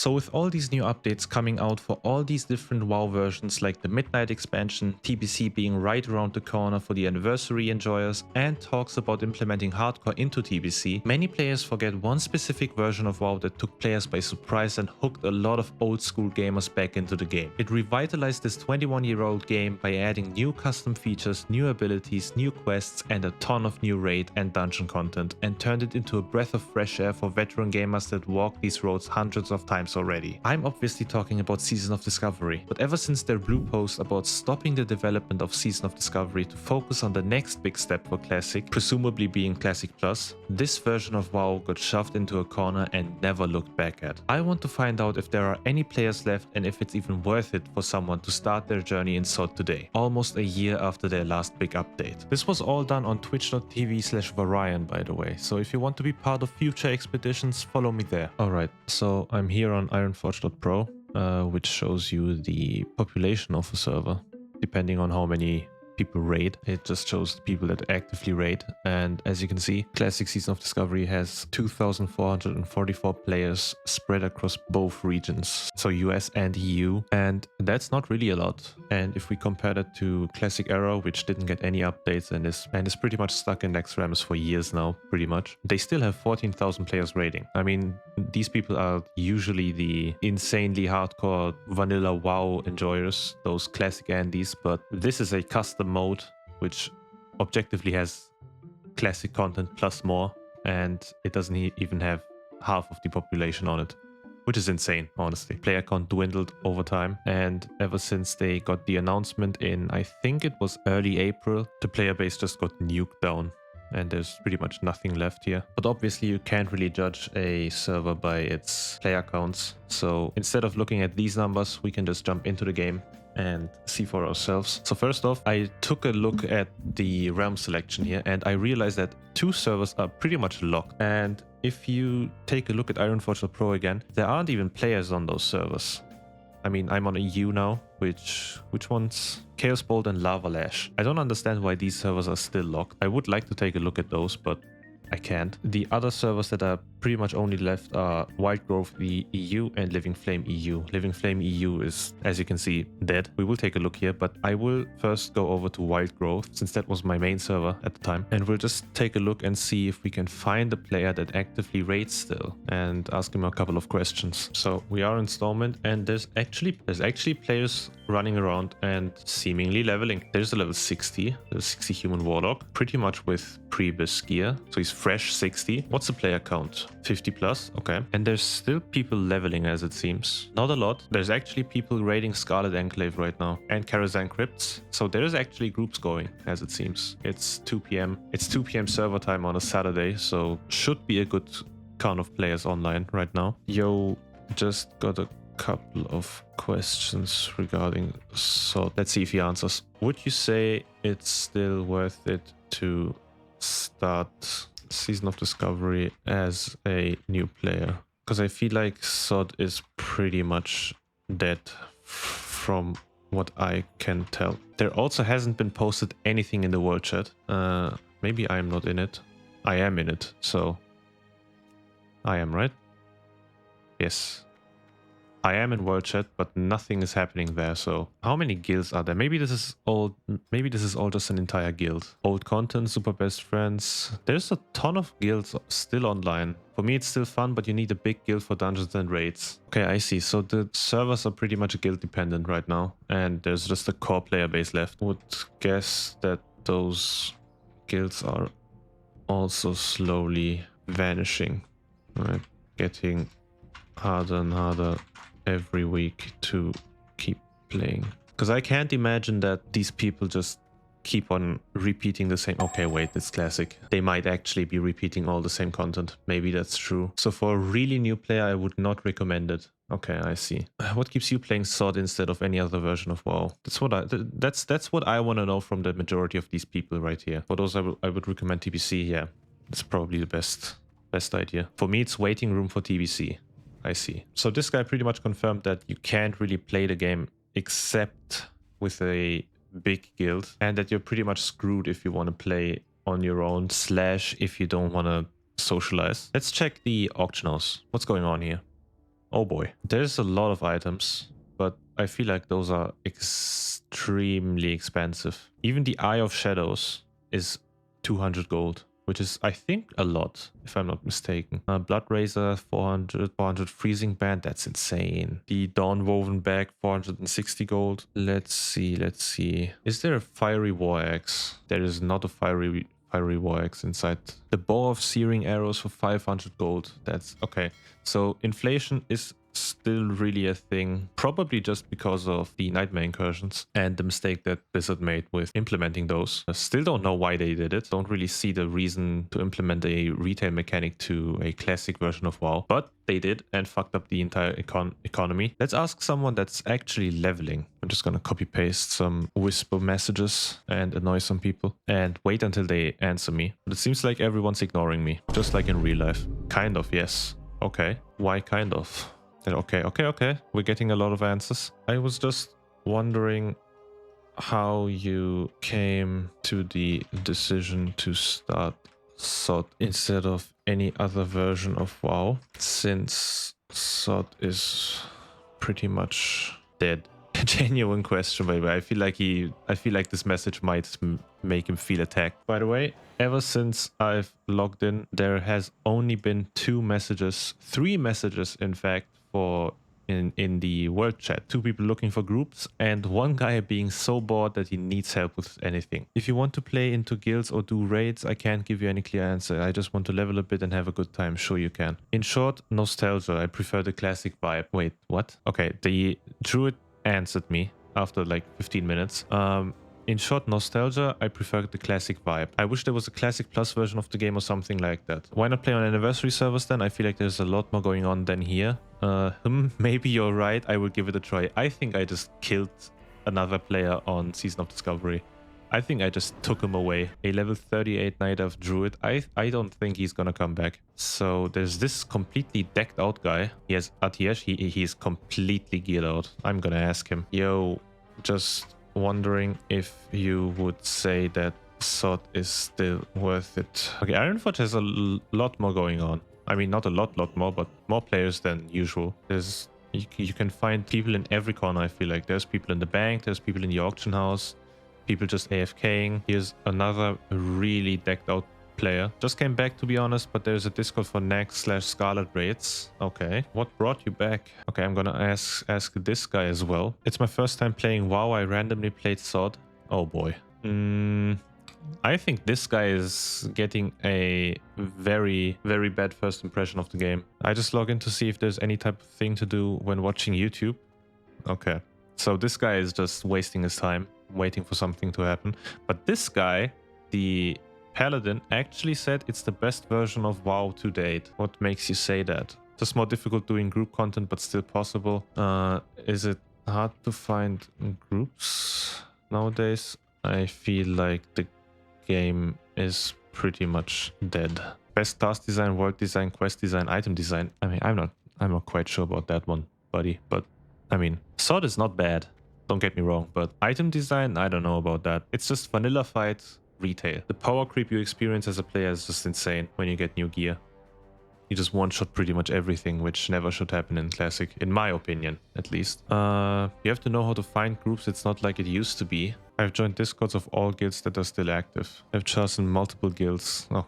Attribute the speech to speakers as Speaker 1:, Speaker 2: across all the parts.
Speaker 1: So with all these new updates coming out for all these different WoW versions like the Midnight expansion, TBC being right around the corner for the anniversary enjoyers, and talks about implementing hardcore into TBC, many players forget one specific version of WoW that took players by surprise and hooked a lot of old school gamers back into the game. It revitalized this 21-year-old game by adding new custom features, new abilities, new quests, and a ton of new raid and dungeon content, and turned it into a breath of fresh air for veteran gamers that walked these roads hundreds of times already. I'm obviously talking about Season of Discovery, but ever since their blue post about stopping the development of Season of Discovery to focus on the next big step for Classic, presumably being Classic Plus, this version of WoW got shoved into a corner and never looked back at. I want to find out if there are any players left and if it's even worth it for someone to start their journey in SOD today, almost a year after their last big update. This was all done on twitch.tv/Varian, by the way, so if you want to be part of future expeditions, follow me there. Alright, so I'm here on ironforge.pro, which shows you the population of a server, depending on how many people raid. It just shows the people that actively raid, and as you can see, Classic Season of Discovery has 2,444 players spread across both regions, so US and EU, and that's not really a lot. And if we compare that to Classic Era, which didn't get any updates and is pretty much stuck in X-Rams for years now, pretty much, they still have 14,000 players raiding. I mean, these people are usually the insanely hardcore vanilla WoW enjoyers, those classic Andes, but this is a custom mode which objectively has classic content plus more, and it doesn't even have half of the population on it, which is insane, honestly. Player count dwindled over time, and ever since they got the announcement in, I think it was early April, the player base just got nuked down and there's pretty much nothing left here. But obviously you can't really judge a server by its player counts, so instead of looking at these numbers, we can just jump into the game and see for ourselves. So first off, I took a look at the realm selection here, and I realized that 2 servers are pretty much locked. And if you take a look at Ironforge Pro again, there aren't even players on those servers. I mean, I'm on EU now, which ones? Chaos Bolt and Lava Lash. I don't understand why these servers are still locked. I would like to take a look at those, but I can't. The other servers that are pretty much only left are Wildgrove the EU and Living Flame EU. Living Flame EU is, as you can see, dead. We will take a look here, but I will first go over to Wildgrove, since that was my main server at the time, and we'll just take a look and see if we can find a player that actively raids still and ask him a couple of questions. So we are in Stormwind, and there's actually players running around and seemingly leveling. There's a level 60, the 60 human warlock, pretty much with previous gear, so he's fresh 60. What's the player count? 50 plus, okay. And there's still people leveling, as it seems. Not a lot. There's actually people raiding Scarlet Enclave right now and Karazhan Crypts, so there's actually groups going, as it seems. It's 2 p.m. It's 2 p.m. server time on a Saturday, so should be a good count of players online right now. Yo, just got a couple of questions regarding, so let's see if he answers. Would you say it's still worth it to start Season of Discovery as a new player? Because I feel like SOD is pretty much dead from what I can tell. There also hasn't been posted anything in the world chat. Maybe I'm not in it. I am in it, so I am, right? Yes. I am in world chat, but nothing is happening there. So how many guilds are there? Maybe this is all just an entire guild. Old content, super best friends. There's a ton of guilds still online. For me, it's still fun, but you need a big guild for dungeons and raids. Okay, I see. So the servers are pretty much guild dependent right now, and there's just a core player base left. Would guess that those guilds are also slowly vanishing, right? Getting harder and harder every week to keep playing, because I can't imagine that these people just keep on repeating the same. Okay, wait, it's classic. They might actually be repeating all the same content. Maybe that's true. So for a really new player, I would not recommend it. Okay, I see. What keeps you playing SOD instead of any other version of WoW? That's what I want to know from the majority of these people right here. For those, I would recommend TBC. Yeah, it's probably the best idea. For me, it's waiting room for TBC. I see. So this guy pretty much confirmed that you can't really play the game except with a big guild, and that you're pretty much screwed if you want to play on your own / if you don't want to socialize. Let's check the auction house. What's going on here? Oh boy. There's a lot of items, but I feel like those are extremely expensive. Even the Eye of Shadows is 200 gold, which is, I think, a lot, if I'm not mistaken. Blood Razor, 400 Freezing Band, that's insane. The Dawn Woven Bag, 460 gold. Let's see. Is there a Fiery War Axe? There is not a Fiery War Axe inside. The Bow of Searing Arrows for 500 gold. That's okay. So inflation is still really a thing, probably just because of the Nightmare incursions and the mistake that Blizzard made with implementing those. I still don't know why they did it. Don't really see the reason to implement a retail mechanic to a classic version of WoW, but they did and fucked up the entire economy. Let's ask someone that's actually leveling. I'm just gonna copy paste some whisper messages and annoy some people and wait until they answer me. But it seems like everyone's ignoring me, just like in real life. Kind of, yes. Okay, why kind of? Okay. We're getting a lot of answers. I was just wondering how you came to the decision to start SOD instead of any other version of WoW, since SOD is pretty much dead. A genuine question, baby. I feel like this message might make him feel attacked. By the way, ever since I've logged in, there has only been 3 messages, in fact, in the world chat. 2 people looking for groups and 1 guy being so bored that he needs help with anything. If you want to play into guilds or do raids, I can't give you any clear answer. I just want to level a bit and have a good time. Sure you can. In short, nostalgia. I prefer the classic vibe. Wait, what? Okay, the druid answered me after like 15 minutes. In short, nostalgia, I prefer the classic vibe. I wish there was a classic plus version of the game or something like that. Why not play on anniversary servers then? I feel like there's a lot more going on than here. Maybe you're right. I will give it a try. I think I just killed another player on Season of Discovery. I think I just took him away. A level 38 Knight of Druid. I don't think he's gonna come back. So there's this completely decked out guy. He has Atiyesh. He's completely geared out. I'm gonna ask him. Yo, just wondering if you would say that SOD is still worth it. Okay, Ironforge has a lot more going on. I mean, not a lot more, but more players than usual. You can find people in every corner, I feel like. There's people in the bank, there's people in the auction house, people just AFKing. Here's another really decked out player. Just came back, to be honest, but there's a Discord for Nax/Scarlet raids. Okay, what brought you back? Okay, I'm gonna ask this guy as well. It's my first time playing WoW. I randomly played SOD. Oh boy. I think this guy is getting a very, very bad first impression of the game. I just log in to see if there's any type of thing to do when watching YouTube. Okay, so this guy is just wasting his time, waiting for something to happen. But this guy, the Paladin, actually said it's the best version of WoW to date. What makes you say that? Just more difficult doing group content, but still possible. Is it hard to find groups nowadays? I feel like the game is pretty much dead. Best task design, world design, quest design, item design. I mean, I'm not quite sure about that one, buddy. But I mean, SOD is not bad. Don't get me wrong, but item design, I don't know about that. It's just vanilla fight retail. The power creep you experience as a player is just insane when you get new gear. You just one-shot pretty much everything, which never should happen in Classic, in my opinion, at least. You have to know how to find groups. It's not like it used to be. I've joined discords of all guilds that are still active. I've chosen multiple guilds. Oh,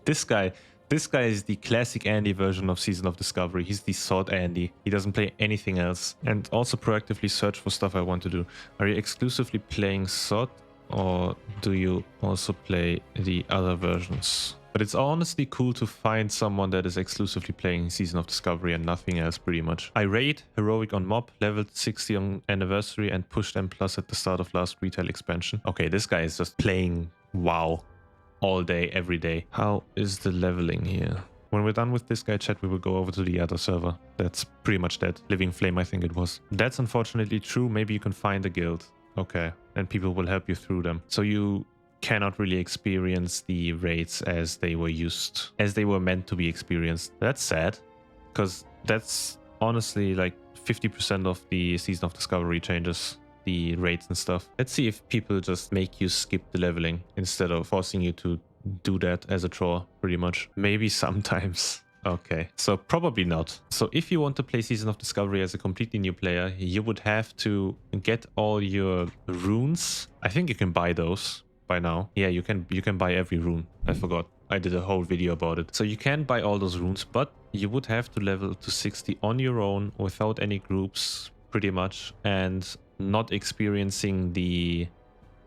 Speaker 1: this guy is the classic Andy version of Season of Discovery. He's the SOD Andy. He doesn't play anything else. And also proactively search for stuff I want to do. Are you exclusively playing SOD, or do you also play the other versions? But it's honestly cool to find someone that is exclusively playing Season of Discovery and nothing else, pretty much. I raid Heroic on Mob, leveled 60 on Anniversary, and pushed M+ at the start of last retail expansion. Okay, this guy is just playing WoW all day, every day. How is the leveling here? When we're done with this guy chat, we will go over to the other server. That's pretty much dead. Living Flame, I think it was. That's unfortunately true. Maybe you can find a guild. Okay, and people will help you through them. So you cannot really experience the raids as they were meant to be experienced. That's sad, because that's honestly like 50% of the Season of Discovery changes, the raids and stuff. Let's see if people just make you skip the leveling instead of forcing you to do that as a chore, pretty much. Maybe sometimes. Okay, so probably not. So if you want to play Season of Discovery as a completely new player, you would have to get all your runes. I think you can buy those by now. Yeah, you can buy every rune. I forgot. I did a whole video about it. So you can buy all those runes, but you would have to level to 60 on your own without any groups, pretty much, and not experiencing the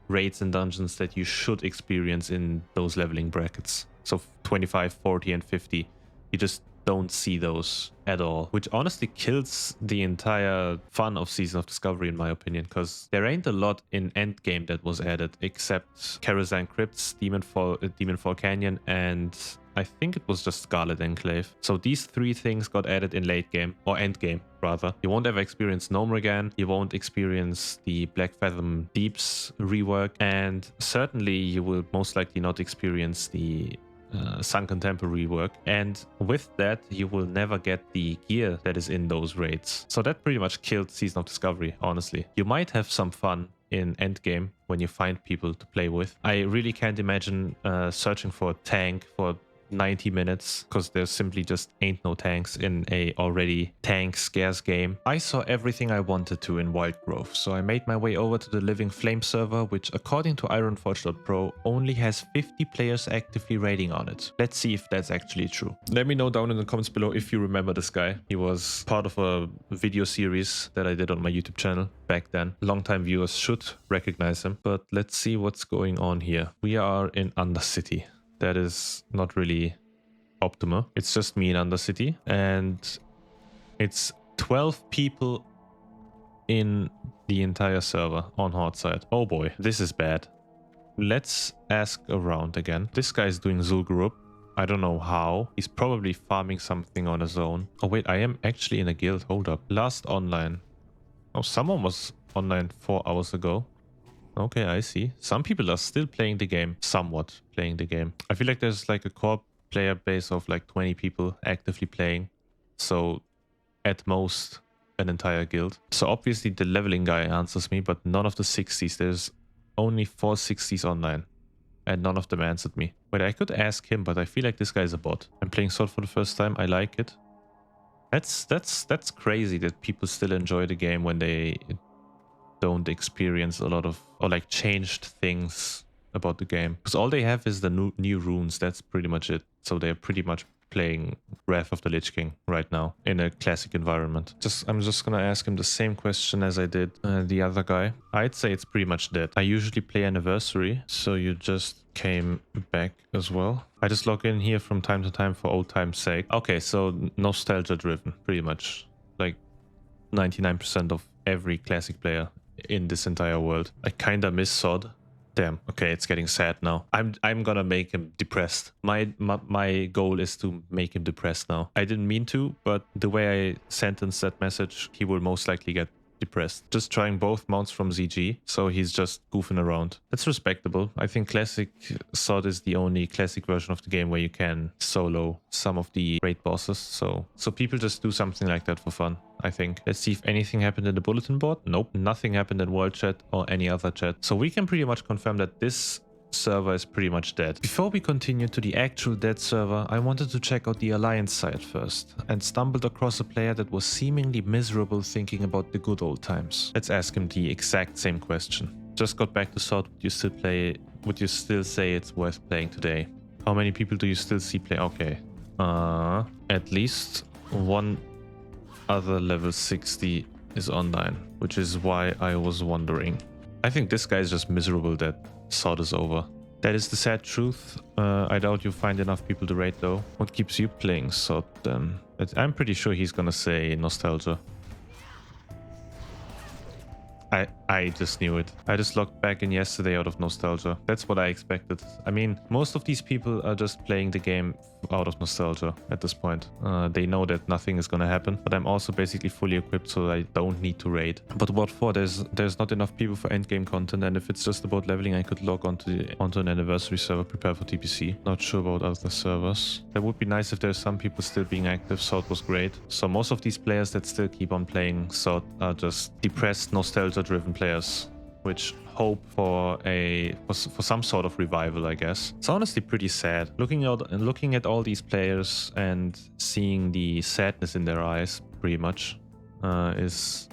Speaker 1: raids and dungeons that you should experience in those leveling brackets. So 25, 40, and 50. You just don't see those at all, which honestly kills the entire fun of Season of Discovery, in my opinion, because there ain't a lot in endgame that was added, except Karazhan Crypts, Demonfall Canyon, and I think it was just Scarlet Enclave. So these three things got added in late game, or end game rather. You won't ever experience Gnomeregan, you won't experience the Black Fathom Deeps rework, and certainly you will most likely not experience the Sunken Temple rework, and with that you will never get the gear that is in those raids. So that pretty much killed Season of Discovery, honestly. You might have some fun in endgame when you find people to play with. I really can't imagine searching for a tank for 90 minutes because there simply just ain't no tanks in a already tank scarce game. I saw everything I wanted to in Wild Grove, so I made my way over to the Living Flame server, which according to ironforge.pro only has 50 players actively raiding on it. Let's see if that's actually true. Let me know down in the comments below if you remember this guy. He was part of a video series that I did on my YouTube channel back then. Longtime viewers should recognize him, but let's see what's going on here. We are in Undercity. That is not really optimal. It's just me in Undercity, and it's 12 people in the entire server on hard side. Oh boy, this is bad. Let's ask around again. This guy is doing Zul'Gurub. I don't know how. He's probably farming something on his own. Oh wait, I am actually in a guild. Hold up. Last online. Oh, someone was online 4 hours ago. Okay, I see. Some people are still playing the game, somewhat playing the game. I feel like there's like a core player base of like 20 people actively playing. So at most an entire guild. So obviously the leveling guy answers me, but none of the 60s. There's only 4 60s online and none of them answered me. Wait, I could ask him, but I feel like this guy's a bot. I'm playing Sword for the first time. I like it. That's crazy that people still enjoy the game when they don't experience a lot of, or like changed things about the game, because all they have is the new runes. That's pretty much it. So they're pretty much playing Wrath of the Lich King right now in a classic environment. I'm just gonna ask him the same question as I did the other guy. I'd say it's pretty much dead. I usually play Anniversary, so you just came back as well. I just log in here from time to time for old time's sake. Okay, so nostalgia driven, pretty much. Like 99% of every classic player in this entire world. I kinda miss Sod. Damn, okay, it's getting sad now. I'm gonna make him depressed. My goal is to make him depressed now. I didn't mean to, but the way I sentenced that message, he will most likely get depressed. Just trying both mounts from ZG, so he's just goofing around. That's respectable. I think classic Sod is the only classic version of the game where you can solo some of the raid bosses, so people just do something like that for fun, I think. Let's see if anything happened in the bulletin board. Nope, nothing happened in world chat or any other chat. So we can pretty much confirm that this server is pretty much dead. Before we continue to the actual dead server, I wanted to check out the Alliance side first, and stumbled across a player that was seemingly miserable thinking about the good old times. Let's ask him the exact same question. Just got back to Sod. Would you still say it's worth playing today? How many people do you still see play? Okay. At least one other level 60 is online, which is why I was wondering. I think this guy is just miserable that Sod is over. That is the sad truth. I doubt you'll find enough people to raid though. What keeps you playing Sod then? I'm pretty sure he's gonna say nostalgia. I just knew it. I just logged back in yesterday out of nostalgia. That's what I expected. I mean, most of these people are just playing the game out of nostalgia at this point. They know that nothing is gonna happen, but I'm also basically fully equipped, so I don't need to raid. But what for? There's not enough people for endgame content, and if it's just about leveling, I could log onto an anniversary server, prepare for TPC. Not sure about other servers. That would be nice if there's some people still being active. Sod was great. So most of these players that still keep on playing Sod are just depressed, nostalgia-driven players. which hope for some sort of revival, I guess. It's honestly pretty sad. Looking at all these players and seeing the sadness in their eyes, pretty much, is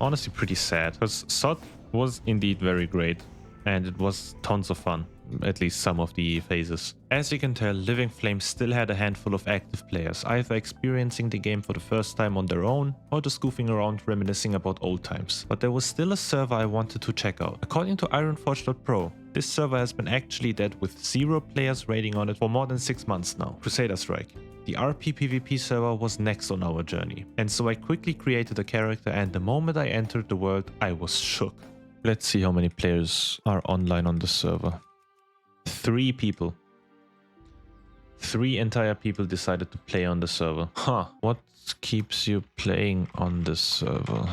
Speaker 1: honestly pretty sad. Because SOD was indeed very great, and it was tons of fun. At least some of the phases. As you can tell, Living Flame still had a handful of active players, either experiencing the game for the first time on their own, or just goofing around reminiscing about old times. But there was still a server I wanted to check out. According to ironforge.pro, this server has been actually dead with 0 players raiding on it for more than 6 months now. Crusader Strike. The RP PvP server was next on our journey, and so I quickly created a character, and the moment I entered the world, I was shook. Let's see how many players are online on the server. 3 people. 3 entire people decided to play on the server. Huh. What keeps you playing on the server?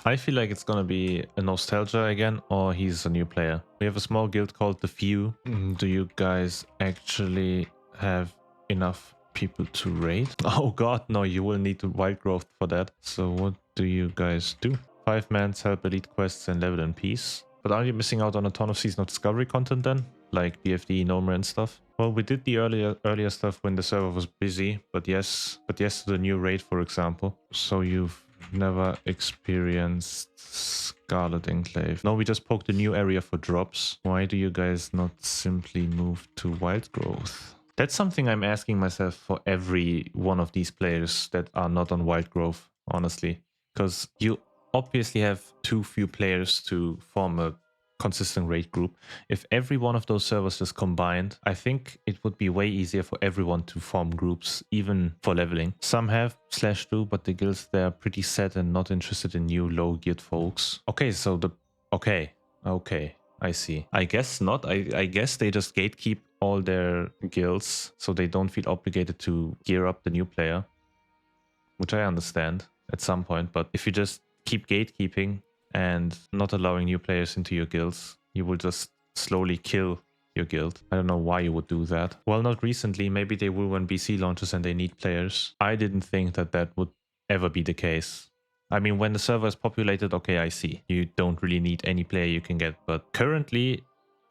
Speaker 1: I feel like it's gonna be a nostalgia again, or he's a new player. We have a small guild called The Few. Do you guys actually have enough people to raid? Oh god, no, you will need to wild growth for that. So what do you guys do? 5-mans, help elite quests, and level in peace. But aren't you missing out on a ton of Season of Discovery content then? Like BFD, Nomra and stuff. Well, we did the earlier stuff when the server was busy, but yes to the new raid, for example. So you've never experienced Scarlet Enclave? No, we just poked a new area for drops. Why do you guys not simply move to Wild Growth? That's something I'm asking myself for every one of these players that are not on Wild Growth, honestly. Because you obviously have too few players to form a consistent raid group. If every one of those servers just combined, I think it would be way easier for everyone to form groups, even for leveling. Some have /do, but the guilds, they're pretty set and not interested in new low geared folks. Okay, so okay, I see. I guess not. I guess they just gatekeep all their guilds so they don't feel obligated to gear up the new player, which I understand at some point. But if you just keep gatekeeping and not allowing new players into your guilds, you will just slowly kill your guild. I don't know why you would do that. Well, not recently. Maybe they will when BC launches and they need players. I didn't think that that would ever be the case. I mean, when the server is populated, okay, I see. You don't really need any player you can get. But currently,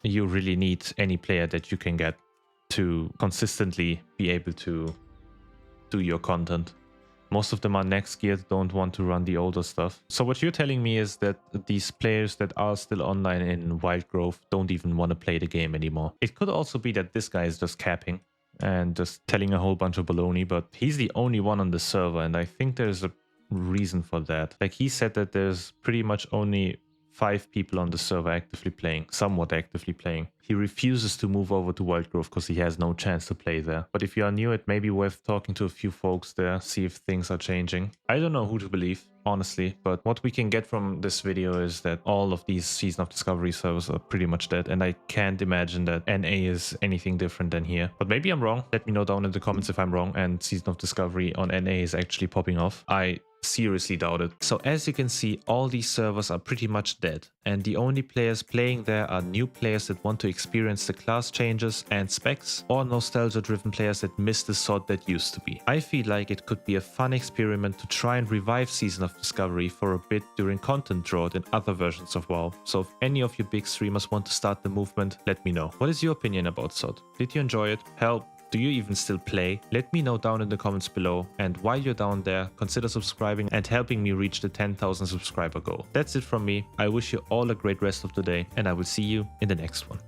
Speaker 1: you really need any player that you can get to consistently be able to do your content. Most of them are next geared, don't want to run the older stuff. So what you're telling me is that these players that are still online in Wild Growth don't even want to play the game anymore. It could also be that this guy is just capping and just telling a whole bunch of baloney, but he's the only one on the server, and I think there's a reason for that. Like, he said that there's pretty much only 5 people on the server actively playing, somewhat actively playing. He refuses to move over to Wild Growth because he has no chance to play there. But if you are new, it may be worth talking to a few folks there, see if things are changing. I don't know who to believe, honestly, but what we can get from this video is that all of these Season of Discovery servers are pretty much dead, and I can't imagine that NA is anything different than here. But maybe I'm wrong. Let me know down in the comments if I'm wrong and Season of Discovery on NA is actually popping off. I seriously doubt it. So as you can see, all these servers are pretty much dead, and the only players playing there are new players that want to experience the class changes and specs, or nostalgia driven players that miss the sort that used to be. I feel like it could be a fun experiment to try and revive Season of Discovery for a bit during content drought in other versions of WoW. So if any of you big streamers want to start the movement, let me know. What is your opinion about SOD? Did you enjoy it? Hell, do you even still play? Let me know down in the comments below, and while you're down there, consider subscribing and helping me reach the 10,000 subscriber goal. That's it from me. I wish you all a great rest of the day, and I will see you in the next one.